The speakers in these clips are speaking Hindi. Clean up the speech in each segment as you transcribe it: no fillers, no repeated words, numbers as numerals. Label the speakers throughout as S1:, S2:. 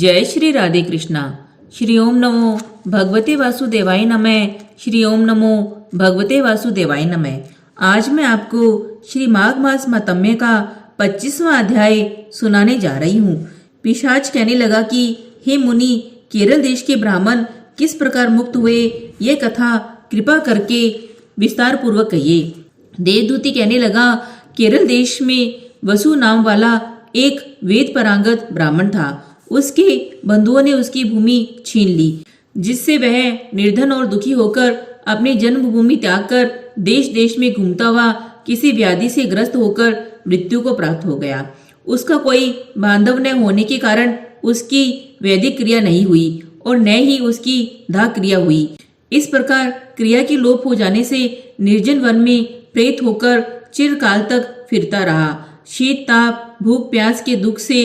S1: जय श्री राधे कृष्णा। श्री ओम नमो भगवते वासुदेवाय नमः। श्री ओम नमो भगवते वासुदेवाय नमः। आज मैं आपको श्री माघ मास महात्म्य का 25वां अध्याय सुनाने जा रही हूँ। पिशाच कहने लगा कि हे मुनि, केरल देश के ब्राह्मण किस प्रकार मुक्त हुए, ये कथा कृपा करके विस्तार पूर्वक कहिए। देवदूती कहने लगा, केरल देश में वसु नाम वाला एक वेद पारंगत ब्राह्मण था। उसके बंधुओं ने उसकी भूमि छीन ली, जिससे वह निर्धन और दुखी होकर अपनी जन्मभूमि त्याग कर देश देश में घूमता हुआ किसी व्याधि से ग्रस्त होकर मृत्यु को प्राप्त हो गया। उसका कोई बांधव न होने के कारण उसकी वैदिक क्रिया नहीं हुई और न ही उसकी दाह क्रिया हुई। इस प्रकार क्रिया के लोप हो जाने से निर्जन वन में प्रेत होकर चिरकाल तक फिरता रहा। शीत ताप भूख प्यास के दुख से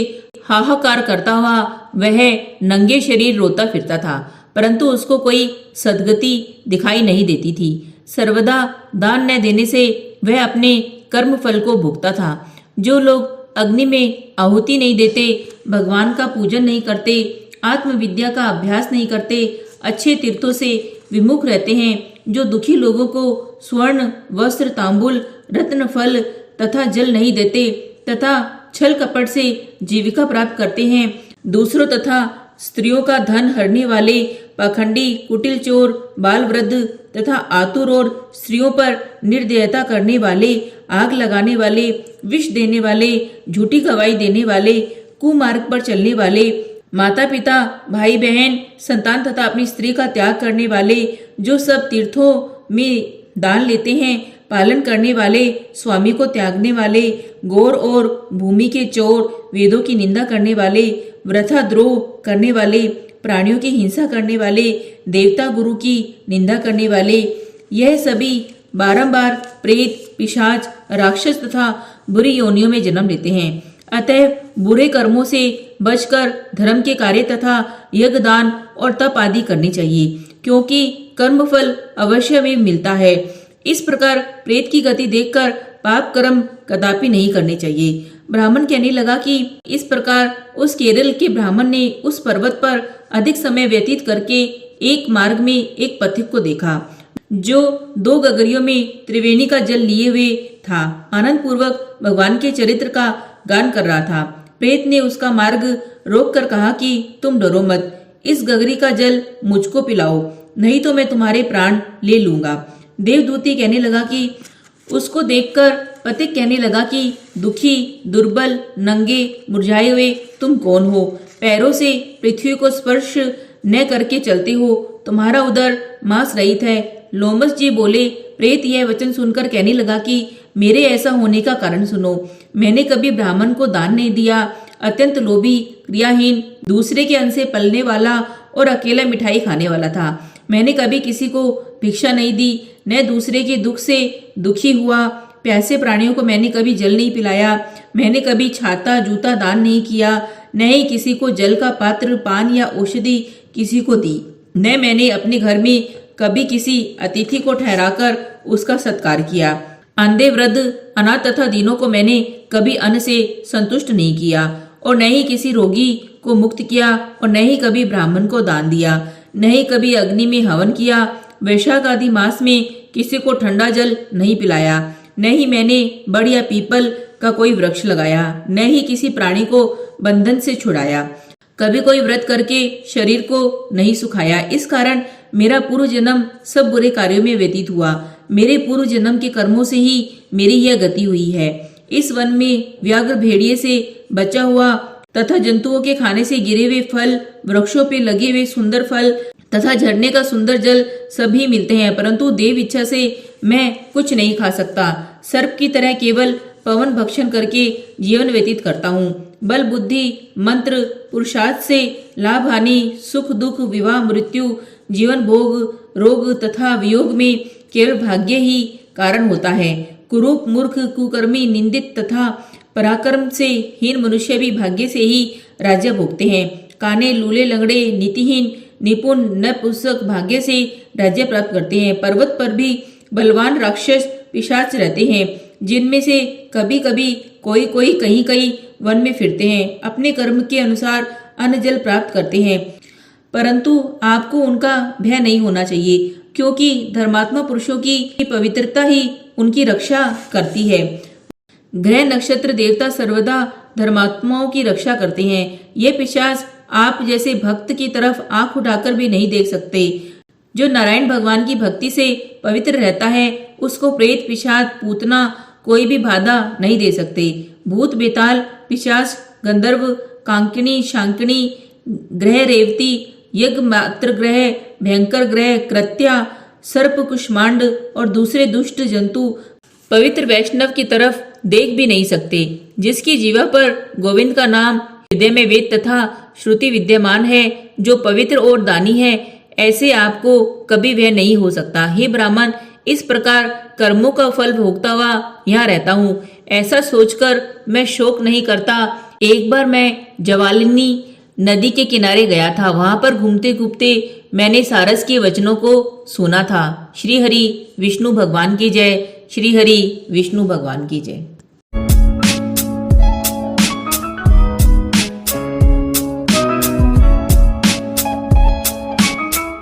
S1: हाहाकार करता हुआ वह नंगे शरीर रोता फिरता था, परंतु उसको कोई सद्गति दिखाई नहीं देती थी। सर्वदा दान न देने से वह अपने कर्म फल को भोगता था। जो लोग अग्नि में आहुति नहीं देते, भगवान का पूजन नहीं करते, आत्मविद्या का अभ्यास नहीं करते, अच्छे तीर्थों से विमुख रहते हैं, जो दुखी लोगों को स्वर्ण वस्त्र तांबुल रत्न फल तथा जल नहीं देते तथा छल कपट से जीविका प्राप्त करते हैं, दूसरों तथा स्त्रियों का धन हरने वाले पाखंडी, कुटिल चोर, बाल वृद्ध तथा आतुर और स्त्रियों पर निर्दयता करने वाले, आग लगाने वाले, विष देने वाले, झूठी गवाही देने वाले, कुमार्ग पर चलने वाले, माता पिता भाई बहन संतान तथा अपनी स्त्री का त्याग करने वाले, जो सब तीर्थों में दान लेते हैं, पालन करने वाले, स्वामी को त्यागने वाले, गौर और भूमि के चोर, वेदों की निंदा करने वाले, वृथा द्रोह करने वाले, प्राणियों की हिंसा करने वाले, देवता गुरु की निंदा करने वाले, यह सभी बारंबार प्रेत, पिशाच, राक्षस तथा बुरी योनियों में जन्म लेते हैं। अतः बुरे कर्मों से बचकर धर्म के कार्य तथा यज्ञ दान और तप आदि करने चाहिए, क्योंकि कर्मफल अवश्य में मिलता है। इस प्रकार प्रेत की गति देखकर पाप कर्म कदापि नहीं करने चाहिए। ब्राह्मण कहने लगा कि इस प्रकार उस केरल के ब्राह्मण ने उस पर्वत पर अधिक समय व्यतीत करके एक मार्ग में एक पथिक को देखा, जो 2 गगरियों में त्रिवेणी का जल लिए हुए था। आनंद पूर्वक भगवान के चरित्र का गान कर रहा था। प्रेत ने उसका मार्ग रोककर कहा कि तुम डरो मत, इस गगरी का जल मुझको पिलाओ, नहीं तो मैं तुम्हारे प्राण ले लूंगा। देवदूती कहने लगा कि उसको देखकर पथिक कहने लगा कि दुखी, दुर्बल, नंगे, मुरझाए हुए तुम कौन हो? पैरों से पृथ्वी को स्पर्श न करके चलते हो, तुम्हारा उदर मांस रहित है। लोमस जी बोले। प्रेत यह वचन सुनकर कहने लगा कि मेरे ऐसा होने का कारण सुनो। मैंने कभी ब्राह्मण को दान नहीं दिया, अत्यंत लोभी, क्रियाहीन, दूसरे के अन्न से पलने वाला और अकेला मिठाई खाने वाला था। मैंने कभी किसी को भिक्षा नहीं दी, न दूसरे के दुख से दुखी हुआ। प्यासे प्राणियों को मैंने कभी जल नहीं पिलाया। मैंने कभी छाता जूता दान नहीं किया, न ही किसी को जल का पात्र, पान या औषधि किसी को दी। न मैंने अपने घर में कभी किसी अतिथि को ठहराकर उसका सत्कार किया। अंधे, वृद्ध, अनाथ तथा दीनों को मैंने कभी अन्न से संतुष्ट नहीं किया, और न ही किसी रोगी को मुक्त किया, और न ही कभी ब्राह्मण को दान दिया, न ही कभी अग्नि में हवन किया। वैशाख आदि मास में किसी को ठंडा जल नहीं पिलाया, न ही मैंने बड़ या पीपल का कोई वृक्ष लगाया, न ही किसी प्राणी को बंधन से छुड़ाया। कभी कोई व्रत करके शरीर को नहीं सुखाया। इस कारण मेरा पूर्व जन्म सब बुरे कार्यों में व्यतीत हुआ। मेरे पूर्व जन्म के कर्मों से ही मेरी यह गति हुई है। इस वन में व्याघ्र, भेड़िए से बचा हुआ तथा जंतुओं के खाने से गिरे हुए फल, वृक्षों पे लगे हुए सुंदर फल तथा झरने का सुंदर जल सभी मिलते हैं, परंतु देव इच्छा से मैं कुछ नहीं खा सकता। सर्प की तरह केवल पवन भक्षण करके जीवन व्यतीत करता हूँ। बल, बुद्धि, मंत्र, पुरुषार्थ से लाभ हानि, सुख दुख, विवाह मृत्यु, जीवन भोग, रोग तथा वियोग में केवल भाग्य ही कारण होता है। कुरूप, मूर्ख, कुकर्मी, निंदित तथा पराक्रम से हीन मनुष्य भी भाग्य से ही राज्य भोगते हैं। काने, लूले, लंगड़े, नीतिहीन, निपुण, नपुंसक भाग्य से राज्य प्राप्त करते हैं। पर्वत पर भी बलवान राक्षस, पिशाच रहते हैं, जिनमें से कभी कभी कोई कहीं वन में फिरते हैं। अपने कर्म के अनुसार अन्न जल प्राप्त करते हैं, परंतु आपको उनका भय नहीं होना चाहिए, क्योंकि धर्मात्मा पुरुषों की पवित्रता ही उनकी रक्षा करती है। ग्रह नक्षत्र देवता सर्वदा धर्मात्माओं की रक्षा करते हैं। ये पिशाच आप जैसे भक्त की तरफ आंख उठाकर भी नहीं देख सकते। जो नारायण भगवान की भक्ति से पवित्र रहता है, उसको प्रेत, पिशाच, पूतना कोई भी बाधा नहीं दे सकते। भूत, बेताल, पिशाच, गंधर्व, कांकिनी, शांकिनी, ग्रह रेवती, यज्ञ मात्र ग्रह, भयंकर ग्रह, कृत्या, सर्प, कुष्मांड और दूसरे दुष्ट जंतु पवित्र वैष्णव की तरफ देख भी नहीं सकते। जिसकी जीवा पर गोविंद का नाम, हृदय में वेद तथा श्रुति विद्यमान है, जो पवित्र और दानी है, ऐसे आपको कभी वह नहीं हो सकता। हे ब्राह्मण, इस प्रकार कर्मों का फल भोगता हुआ यहाँ रहता हूँ, ऐसा सोचकर मैं शोक नहीं करता। एक बार मैं जवालिनी नदी के किनारे गया था। वहां पर घूमते घूमते मैंने सारस के वचनों को सुना था। श्री हरि विष्णु भगवान की जय। श्री हरि विष्णु भगवान की जय।